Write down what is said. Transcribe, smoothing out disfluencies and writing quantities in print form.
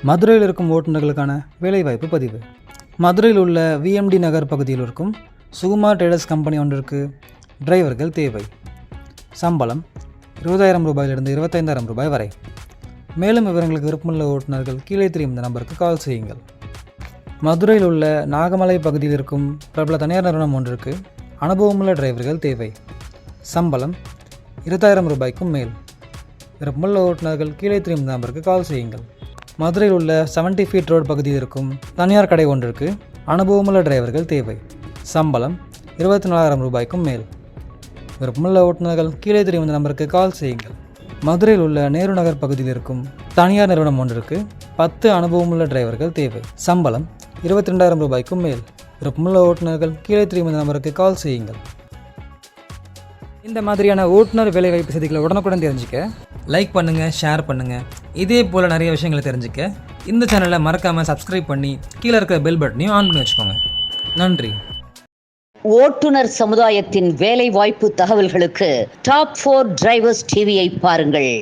மதுரையில் இருக்கும் ஓட்டுநர்களுக்கான வேலைவாய்ப்பு பதிவு. மதுரையில் உள்ள விஎம்டி நகர் பகுதியில் இருக்கும் சுகுமார் ட்ரேடர்ஸ் கம்பெனி ஒன்றிற்கு டிரைவர்கள் தேவை. சம்பளம் 20,000 ரூபாயிலிருந்து 25,000 ரூபாய் வரை. மேலும் விவரங்களுக்கு விருப்பமுள்ள ஓட்டுநர்கள் கீழே தெரியும் இந்த நம்பருக்கு கால் செய்யுங்கள். மதுரையில் உள்ள நாகமலை பகுதியில் இருக்கும் பிரபல தனியார் நிறுவனம் ஒன்றிற்கு அனுபவமுள்ள டிரைவர்கள் தேவை. சம்பளம் 20,000 ரூபாய்க்கும் மேல். விருப்பமுள்ள ஓட்டுநர்கள் கீழே தெரியும் இந்த நம்பருக்கு கால் செய்யுங்கள். மதுரையில் உள்ள 70 ஃபீட் ரோடு பகுதியில் இருக்கும் தனியார் கடை ஒன்றிற்கு அனுபவமுள்ள டிரைவர்கள் தேவை. சம்பளம் 24,000 ரூபாய்க்கும் மேல். விருப்பமுள்ள ஓட்டுநர்கள் கீழே தெரியும் இந்த நம்பருக்கு கால் செய்யுங்கள். மதுரையில் உள்ள நேரு நகர் பகுதியில் இருக்கும் தனியார் நிறுவனம் ஒன்றிற்கு 10 அனுபவமுள்ள டிரைவர்கள் தேவை. சம்பளம் 22,000 ரூபாய்க்கும் மேல். விருப்பமுள்ள ஓட்டுநர்கள் கீழே தெரியும் இந்த நம்பருக்கு கால் செய்யுங்கள். இந்த மாதிரியான ஓட்டுநர் வேலைவாய்ப்பு செய்திகளை உடனுக்குடன் தெரிஞ்சுக்க லைக் பண்ணுங்கள், ஷேர் பண்ணுங்கள். இதே போல் நிறைய விஷயங்களை தெரிஞ்சுக்க இந்த சேனலை மறக்காமல் சப்ஸ்கிரைப் பண்ணி கீழே இருக்கிற பெல் பட்டனையும் ஆன் பண்ணி வச்சுக்கோங்க. நன்றி. ஓட்டுநர் சமுதாயத்தின் வேலை வாய்ப்பு தகவல்களுக்கு டாப் 4 டிரைவர்ஸ் டிவியை பாருங்கள்.